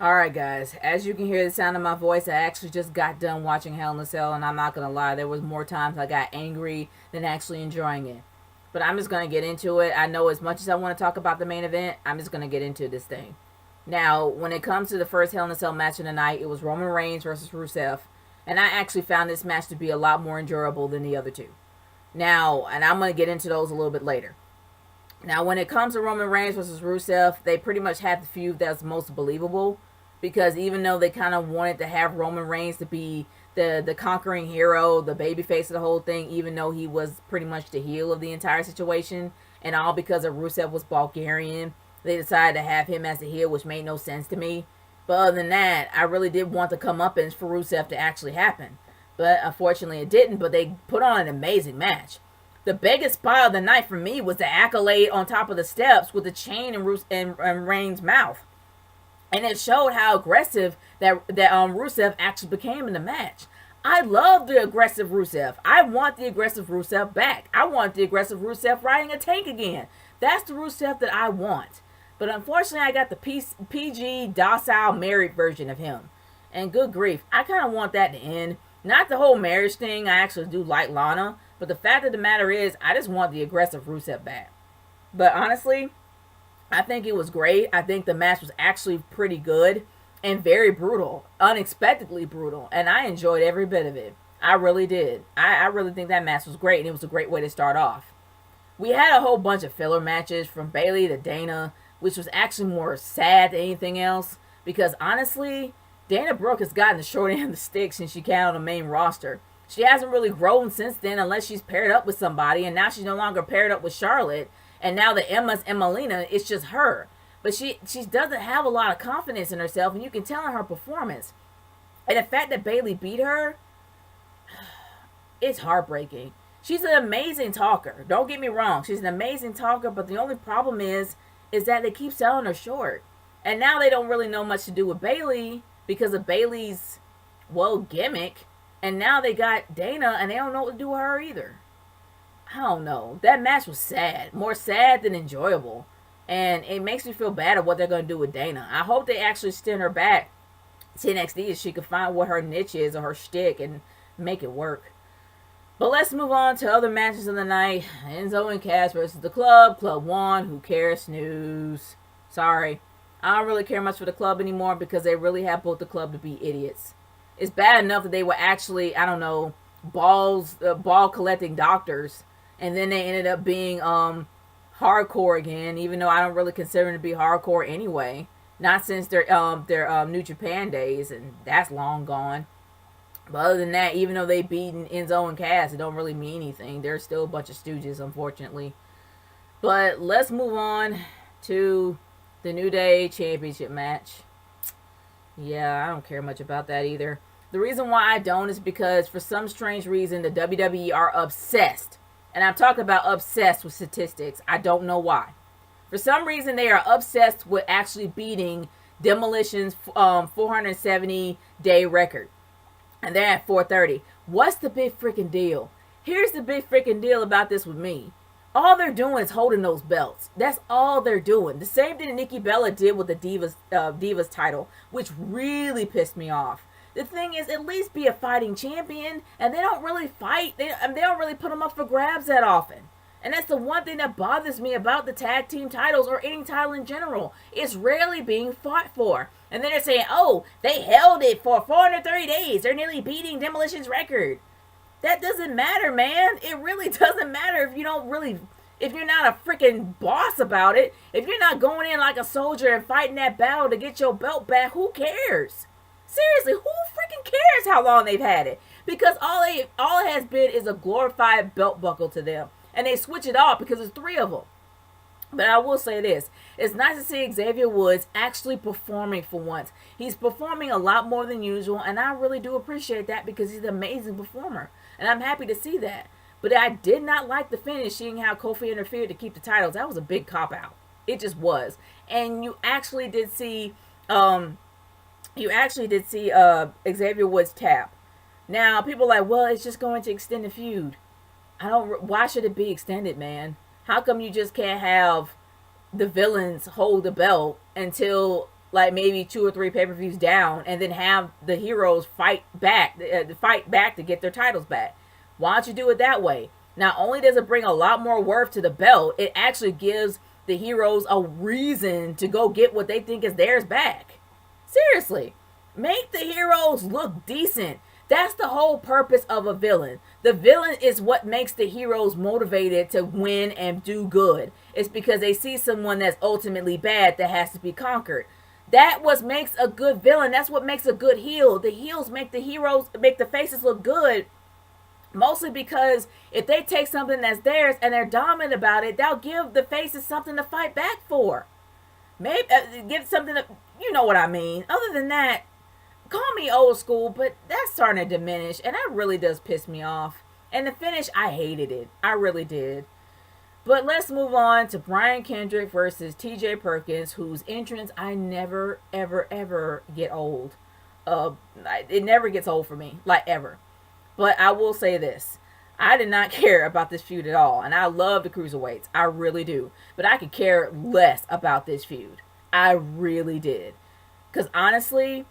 Alright, guys, as you can hear the sound of my voice, I actually just got done watching Hell in a Cell, and I'm not gonna lie, there was more times I got angry than actually enjoying it. But I'm just gonna get into it. I know as much as I want to talk about the main event, I'm just gonna get into this thing. Now, when it comes to the first Hell in a Cell match of the night, it was Roman Reigns versus Rusev, and I actually found this match to be a lot more enjoyable than the other two. Now, and I'm gonna get into those a little bit later. Now, when it comes to Roman Reigns versus Rusev, they pretty much had the feud that's most believable because even though they kind of wanted to have Roman Reigns to be the conquering hero, the babyface of the whole thing, even though he was pretty much the heel of the entire situation, and all because of Rusev was Bulgarian, they decided to have him as the heel, which made no sense to me. But other than that, I really did want the comeuppance for Rusev to actually happen. But unfortunately, it didn't. But they put on an amazing match. The biggest spot of the night for me was the accolade on top of the steps with the chain in Reigns' mouth, and it showed how aggressive that Rusev actually became in the match. I love the aggressive Rusev. I want the aggressive Rusev back. I want the aggressive Rusev riding a tank again. That's the Rusev that I want. But unfortunately, I got the PG docile married version of him. And good grief, I kind of want that to end. Not the whole marriage thing. I actually do like Lana. But the fact of the matter is, I just want the aggressive Rusev back. But honestly, I think it was great. I think the match was actually pretty good and very brutal, unexpectedly brutal. And I enjoyed every bit of it. I really did. I really think that match was great, and it was a great way to start off. We had a whole bunch of filler matches from Bayley to Dana, which was actually more sad than anything else. Because honestly, Dana Brooke has gotten the short end of the stick since she came on the main roster. She hasn't really grown since then unless she's paired up with somebody, and now she's no longer paired up with Charlotte, and now the Emma's Emmalina, it's just her. But she doesn't have a lot of confidence in herself, and you can tell in her performance. And the fact that Bayley beat her, it's heartbreaking. She's an amazing talker. Don't get me wrong. She's an amazing talker, but the only problem is that they keep selling her short. And now they don't really know much to do with Bayley because of Bayley's, well, gimmick. And now they got Dana, and they don't know what to do with her either. I don't know. That match was sad. More sad than enjoyable. And it makes me feel bad at what they're going to do with Dana. I hope they actually send her back to NXT so she can find what her niche is or her shtick and make it work. But let's move on to other matches of the night. Enzo and Cass versus the Club. Club won. Who cares? Snooze. Sorry. I don't really care much for the Club anymore because they really have built the Club to be idiots. It's bad enough that they were actually, I don't know, ball collecting doctors. And then they ended up being hardcore again, even though I don't really consider them to be hardcore anyway. Not since their New Japan days, and that's long gone. But other than that, even though they beaten Enzo and Cass, it don't really mean anything. They're still a bunch of stooges, unfortunately. But let's move on to the New Day Championship match. Yeah, I don't care much about that either. The reason why I don't is because for some strange reason the WWE are obsessed. And I'm talking about obsessed with statistics. I don't know why. For some reason they are obsessed with actually beating Demolition's 470-day record. And they're at 430. What's the big freaking deal? Here's the big freaking deal about this with me. All they're doing is holding those belts. That's all they're doing. The same thing that Nikki Bella did with the Divas title, which really pissed me off. The thing is, at least be a fighting champion, and they don't really fight. They don't really put them up for grabs that often. And that's the one thing that bothers me about the tag team titles or any title in general. It's rarely being fought for. And then they're saying, oh, they held it for 430 days. They're nearly beating Demolition's record. That doesn't matter, man. It really doesn't matter if you're not a freaking boss about it. If you're not going in like a soldier and fighting that battle to get your belt back, who cares? Seriously, who freaking cares how long they've had it? Because all it has been is a glorified belt buckle to them. And they switch it off because there's 3 of them. But I will say this. It's nice to see Xavier Woods actually performing for once. He's performing a lot more than usual, and I really do appreciate that because he's an amazing performer. And I'm happy to see that. But I did not like the finish, seeing how Kofi interfered to keep the titles. That was a big cop-out. It just was. And you actually did see Xavier Woods tap. Now, people are like, well, it's just going to extend the feud. Why should it be extended, man? How come you just can't have the villains hold the belt until like maybe 2 or 3 pay-per-views down, and then have the heroes fight back to get their titles back. Why don't you do it that way? Not only does it bring a lot more worth to the belt, it actually gives the heroes a reason to go get what they think is theirs back. Seriously, make the heroes look decent. That's the whole purpose of a villain. The villain is what makes the heroes motivated to win and do good. It's because they see someone that's ultimately bad that has to be conquered. That what makes a good villain. That's what makes a good heel. The heels make the faces look good. Mostly because if they take something that's theirs and they're dominant about it, they'll give the faces something to fight back for. Maybe give something to, you know what I mean. Other than that, call me old school, but that's starting to diminish, and that really does piss me off. And the finish, I hated it. I really did. But let's move on to Brian Kendrick versus TJ Perkins, whose entrance I never, ever, ever get old. It never gets old for me, like ever. But I will say this. I did not care about this feud at all. And I love the cruiserweights. I really do. But I could care less about this feud. I really did. Because honestly,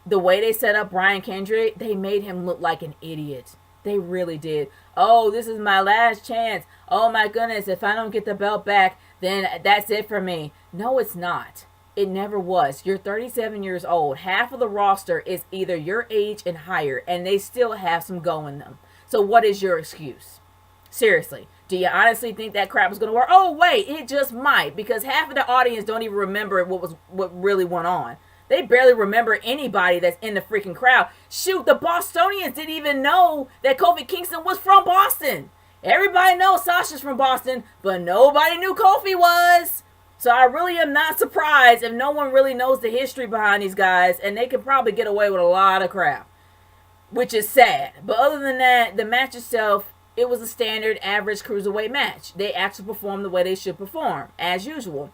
the way they set up Brian Kendrick, they made him look like an idiot. They really did. Oh, this is my last chance. Oh my goodness, if I don't get the belt back, then that's it for me. No, it's not. It never was. You're 37 years old. Half of the roster is either your age and higher, and they still have some go in them. So what is your excuse? Seriously, do you honestly think that crap was going to work? Oh, wait, it just might, because half of the audience don't even remember what really went on. They barely remember anybody that's in the freaking crowd. Shoot, the Bostonians didn't even know that Kofi Kingston was from Boston. Everybody knows Sasha's from Boston, but nobody knew Kofi was. So I really am not surprised if no one really knows the history behind these guys, and they can probably get away with a lot of crap, which is sad. But other than that, the match itself, it was a standard average cruiserweight match. They actually performed the way they should perform, as usual.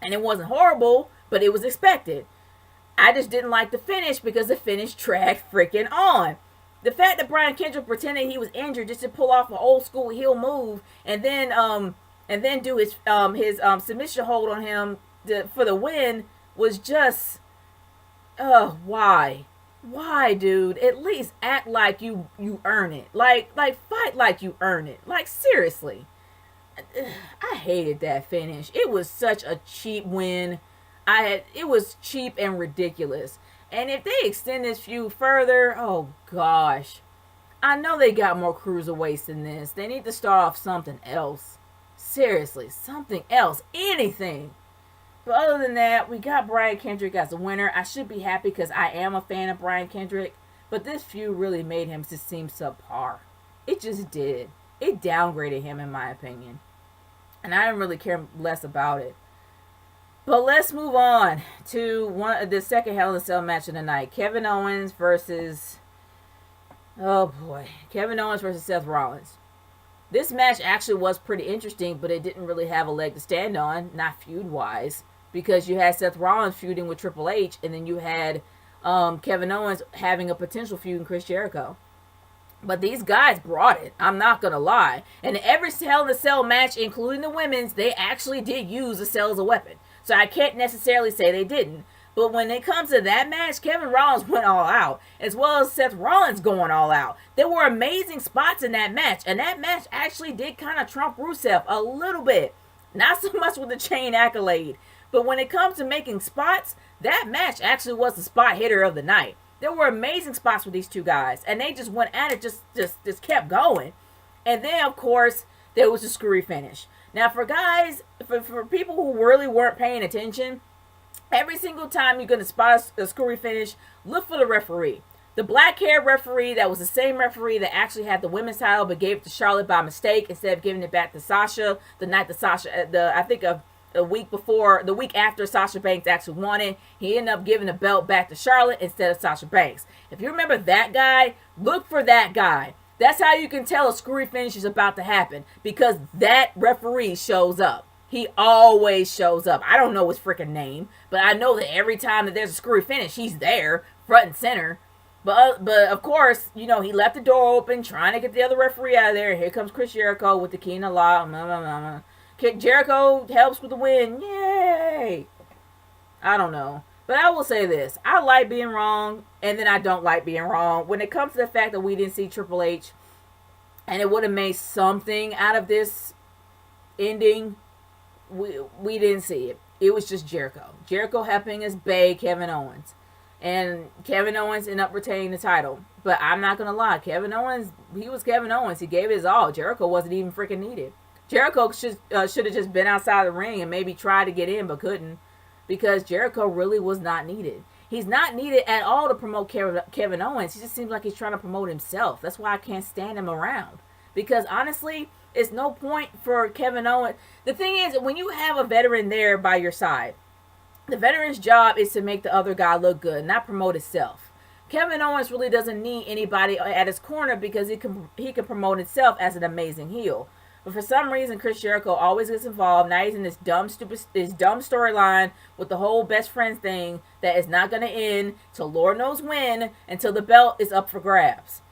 And it wasn't horrible, but it was expected. I just didn't like the finish because the finish dragged freaking on. The fact that Brian Kendrick pretended he was injured just to pull off an old school heel move and then do his submission hold on him for the win was just, why? Why, dude? At least act like you earn it. Like fight like you earn it. Like, seriously. I hated that finish. It was such a cheap win. It was cheap and ridiculous. And if they extend this feud further, oh gosh. I know they got more cruiserweights than this. They need to start off something else. Seriously, something else. Anything. But other than that, we got Brian Kendrick as the winner. I should be happy because I am a fan of Brian Kendrick. But this feud really made him just seem subpar. It just did. It downgraded him, in my opinion. And I didn't really care less about it. But let's move on to the second Hell in a Cell match of the night. Kevin Owens versus Seth Rollins. This match actually was pretty interesting, but it didn't really have a leg to stand on, not feud-wise, because you had Seth Rollins feuding with Triple H, and then you had Kevin Owens having a potential feud in Chris Jericho. But these guys brought it. I'm not going to lie. And every Hell in a Cell match, including the women's, they actually did use the cell as a weapon. So I can't necessarily say they didn't. But when it comes to that match, Kevin Rollins went all out, as well as Seth Rollins going all out. There were amazing spots in that match, and that match actually did kind of trump Rusev a little bit. Not so much with the chain accolade, but when it comes to making spots, that match actually was the spot hitter of the night. There were amazing spots with these two guys, and they just went at it, just kept going. And then, of course, there was the screwy finish. Now, for people who really weren't paying attention, every single time you're going to spot a screwy finish, look for the referee. The black-haired referee that was the same referee that actually had the women's title but gave it to Charlotte by mistake instead of giving it back to Sasha the night that Sasha, the week after Sasha Banks actually won it, he ended up giving the belt back to Charlotte instead of Sasha Banks. If you remember that guy, look for that guy. That's how you can tell a screwy finish is about to happen, because that referee shows up. He always shows up. I don't know his freaking name, but I know that every time that there's a screwy finish, he's there, front and center. But of course, he left the door open, trying to get the other referee out of there. Here comes Chris Jericho with the key in the lock. Jericho helps with the win. Yay! I don't know. But I will say this. I like being wrong, and then I don't like being wrong. When it comes to the fact that we didn't see Triple H, and it would have made something out of this ending, we didn't see it. It was just Jericho. Jericho helping us bay Kevin Owens. And Kevin Owens ended up retaining the title. But I'm not going to lie. Kevin Owens, he was Kevin Owens. He gave his all. Jericho wasn't even freaking needed. Jericho should have just been outside the ring and maybe tried to get in but couldn't. Because Jericho really was not needed. He's not needed at all to promote Kevin Owens. He just seems like he's trying to promote himself. That's why I can't stand him around. Because honestly, it's no point for Kevin Owens. The thing is, when you have a veteran there by your side, the veteran's job is to make the other guy look good, not promote himself. Kevin Owens really doesn't need anybody at his corner because he can promote himself as an amazing heel. But for some reason, Chris Jericho always gets involved. Now he's in this dumb storyline with the whole best friends thing that is not going to end till Lord knows when, until the belt is up for grabs.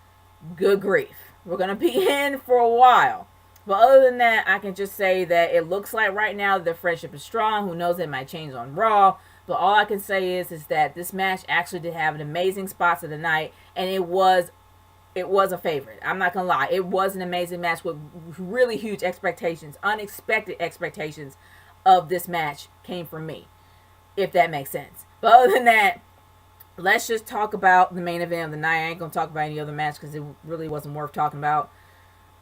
Good grief. We're going to be in for a while. But other than that, I can just say that it looks like right now their friendship is strong. Who knows, it might change on Raw. But all I can say is that this match actually did have an amazing spots of the night. And it was a favorite. I'm not going to lie. It was an amazing match with really huge expectations. Unexpected expectations of this match came from me. If that makes sense. But other than that, let's just talk about the main event of the night. I ain't going to talk about any other match because it really wasn't worth talking about.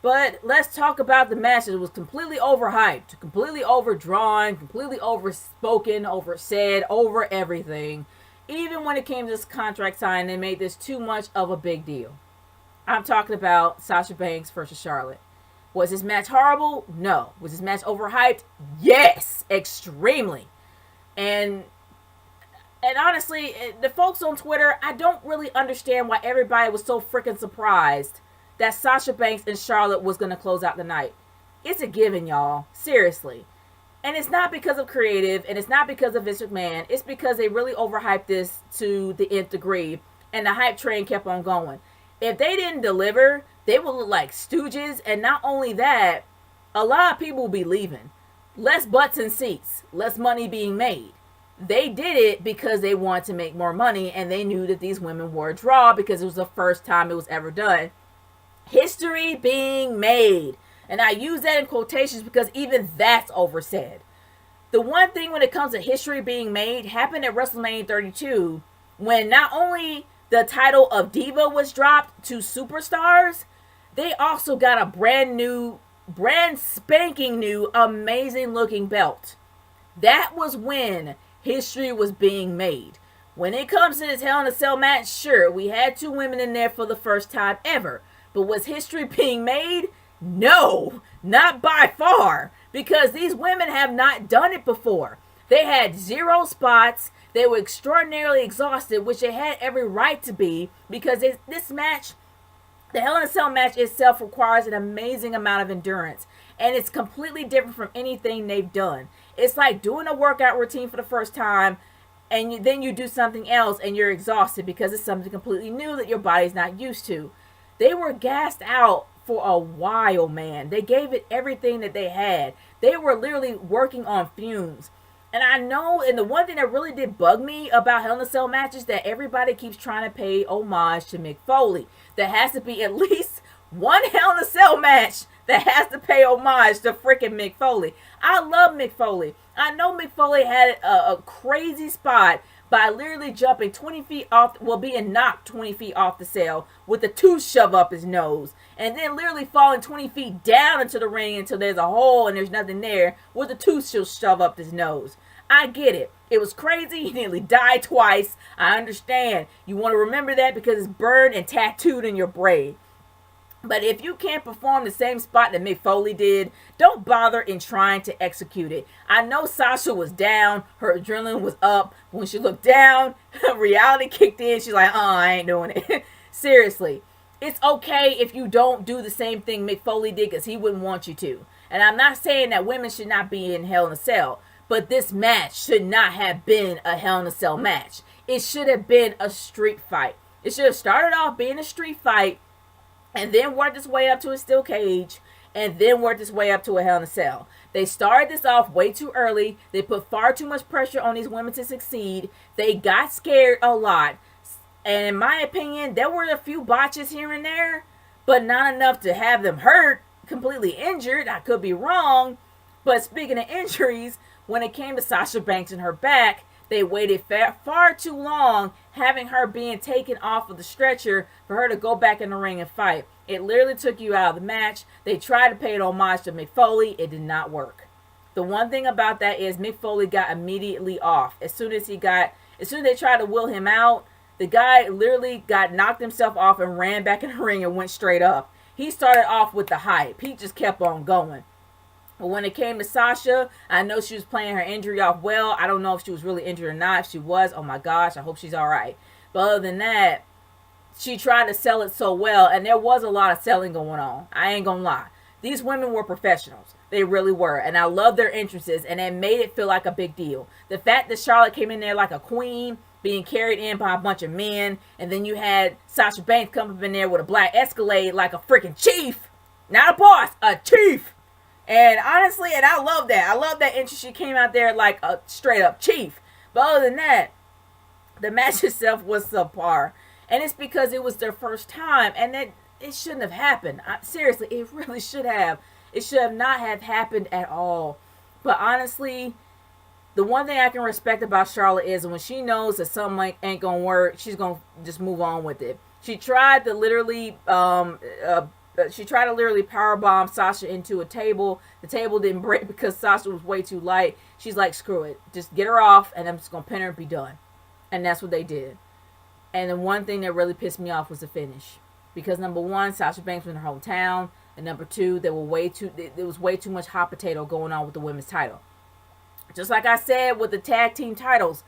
But let's talk about the match. It was completely overhyped, completely overdrawn, completely overspoken, oversaid, over everything. Even when it came to this contract sign, they made this too much of a big deal. I'm talking about Sasha Banks versus Charlotte. Was this match horrible? No. Was this match overhyped? Yes, extremely. And honestly, the folks on Twitter, I don't really understand why everybody was so freaking surprised that Sasha Banks and Charlotte was going to close out the night. It's a given, y'all. Seriously. And it's not because of creative, and it's not because of Vince McMahon. It's because they really overhyped this to the nth degree, and the hype train kept on going. If they didn't deliver, they would look like stooges, and not only that, a lot of people will be leaving. Less butts in seats, less money being made. They did it because they wanted to make more money, and they knew that these women were a draw because it was the first time it was ever done. History being made. And I use that in quotations because even that's oversaid. The one thing when it comes to history being made happened at WrestleMania 32 when not only the title of Diva was dropped to superstars, they also got a brand spanking new, amazing looking belt. That was when history was being made. When it comes to this Hell in a Cell match, sure, we had two women in there for the first time ever. But was history being made? No, not by far. Because these women have not done it before. They had 0 spots. They were extraordinarily exhausted, which they had every right to be. Because this match, the Hell in a Cell match itself requires an amazing amount of endurance. And it's completely different from anything they've done. It's like doing a workout routine for the first time. And then you do something else and you're exhausted because it's something completely new that your body's not used to. They were gassed out for a while, man. They gave it everything that they had. They were literally working on fumes. And I know, and the one thing that really did bug me about Hell in a Cell matches, that everybody keeps trying to pay homage to Mick Foley. There has to be at least one Hell in a Cell match that has to pay homage to freaking Mick Foley. I love Mick Foley. I know Mick Foley had a crazy spot by literally jumping 20 feet off, being knocked 20 feet off the cell with a tooth shoved up his nose. And then literally falling 20 feet down into the ring until there's a hole and there's nothing there with a tooth still shoved up his nose. I get it. It was crazy. He nearly died twice. I understand. You want to remember that because it's burned and tattooed in your brain. But if you can't perform the same spot that Mick Foley did, don't bother in trying to execute it. I know Sasha was down. Her adrenaline was up. When she looked down, reality kicked in. She's like, I ain't doing it. Seriously. It's okay if you don't do the same thing Mick Foley did because he wouldn't want you to. And I'm not saying that women should not be in Hell in a Cell. But this match should not have been a Hell in a Cell match. It should have been a street fight. It should have started off being a street fight and then worked its way up to a steel cage, and then worked its way up to a Hell in a Cell. They started this off way too early. They put far too much pressure on these women to succeed. They got scared a lot. And in my opinion, there were a few botches here and there, but not enough to have them hurt, completely injured. I could be wrong. But speaking of injuries, when it came to Sasha Banks and her back, they waited far too long, having her being taken off of the stretcher for her to go back in the ring and fight. It literally took you out of the match. They tried to pay an homage to Mick Foley. It did not work. The one thing about that is Mick Foley got immediately off. As soon as they tried to will him out, the guy literally got knocked himself off and ran back in the ring and went straight up. He started off with the hype. He just kept on going. But when it came to Sasha, I know she was playing her injury off well. I don't know if she was really injured or not. If she was, oh my gosh, I hope she's all right. But other than that, she tried to sell it so well, and there was a lot of selling going on. I ain't gonna lie. These women were professionals. They really were. And I love their entrances, and it made it feel like a big deal. The fact that Charlotte came in there like a queen, being carried in by a bunch of men, and then you had Sasha Banks come up in there with a black Escalade like a freaking chief. Not a boss, a chief. And honestly, and I love that. I love that entrance. She came out there like a straight up chief. But other than that, the match itself was subpar. And it's because it was their first time. And that it shouldn't have happened. Seriously, it really should have. It should have not have happened at all. But honestly, the one thing I can respect about Charlotte is when she knows that something ain't going to work, she's going to just move on with it. She tried to literally powerbomb Sasha into a table. The table didn't break because Sasha was way too light. She's like, screw it. Just get her off, and I'm just going to pin her and be done. And that's what they did. And the one thing that really pissed me off was the finish. Because number one, Sasha Banks was in her hometown. And number two, there was way too much hot potato going on with the women's title. Just like I said with the tag team titles,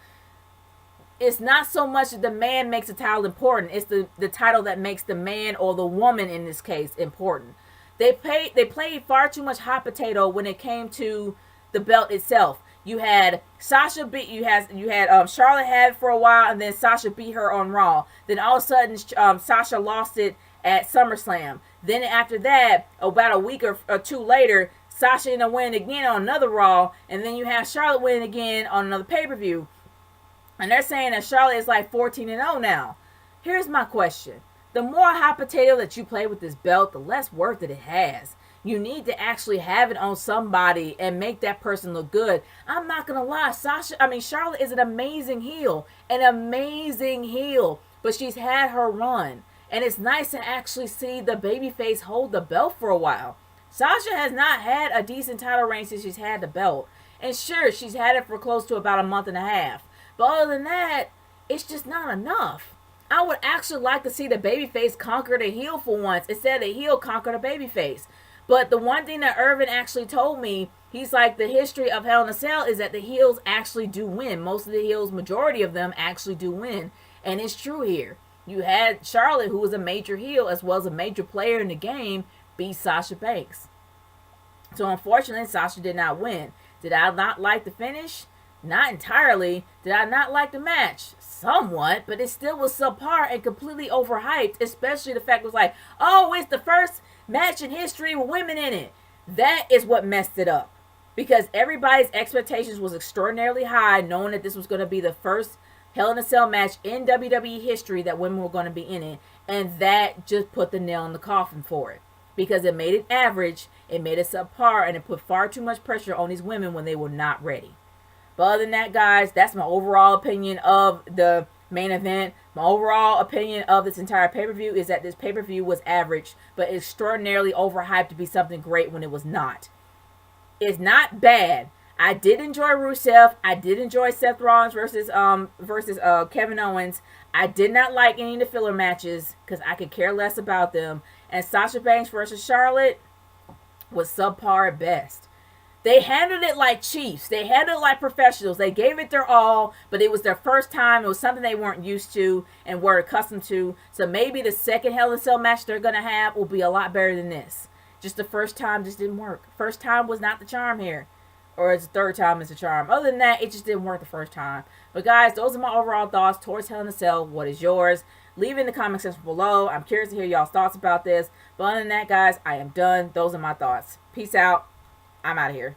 it's not so much that the man makes the title important. It's the title that makes the man, or the woman in this case, important. They played far too much hot potato when it came to the belt itself. You had Sasha Charlotte had it for a while, and then Sasha beat her on Raw. Then all of a sudden, Sasha lost it at SummerSlam. Then after that, about a week or two later, Sasha ended up winning again on another Raw, and then you have Charlotte winning again on another pay-per-view. And they're saying that Charlotte is like 14-0 now. Here's my question. The more hot potato that you play with this belt, the less worth it has. You need to actually have it on somebody and make that person look good. I'm not going to lie. Charlotte is an amazing heel. An amazing heel. But she's had her run. And it's nice to actually see the babyface hold the belt for a while. Sasha has not had a decent title reign since she's had the belt. And sure, she's had it for close to about a month and a half. But other than that, it's just not enough. I would actually like to see the babyface conquer the heel for once, instead of the heel conquer the babyface. But the one thing that Irvin actually told me, he's like, the history of Hell in a Cell is that the heels actually do win. Most of the heels, majority of them, actually do win. And it's true here. You had Charlotte, who was a major heel, as well as a major player in the game, beat Sasha Banks. So unfortunately, Sasha did not win. Did I not like the finish? Not entirely. Did I not like the match? Somewhat, but it still was subpar and completely overhyped, especially the fact it was like, oh, it's the first match in history with women in it. That is what messed it up. Because everybody's expectations was extraordinarily high, knowing that this was going to be the first Hell in a Cell match in WWE history that women were going to be in it. And that just put the nail in the coffin for it. Because it made it average, it made it subpar, and it put far too much pressure on these women when they were not ready. But other than that, guys, that's my overall opinion of the main event. My overall opinion of this entire pay-per-view is that this pay-per-view was average, but extraordinarily overhyped to be something great when it was not. It's not bad. I did enjoy Rusev. I did enjoy Seth Rollins versus Kevin Owens. I did not like any of the filler matches because I could care less about them. And Sasha Banks versus Charlotte was subpar at best. They handled it like chiefs. They handled it like professionals. They gave it their all, but it was their first time. It was something they weren't used to and were accustomed to. So maybe the second Hell in a Cell match they're going to have will be a lot better than this. Just the first time just didn't work. First time was not the charm here. Or it's the third time is the charm. Other than that, it just didn't work the first time. But guys, those are my overall thoughts towards Hell in a Cell. What is yours? Leave it in the comment section below. I'm curious to hear y'all's thoughts about this. But other than that, guys, I am done. Those are my thoughts. Peace out. I'm out of here.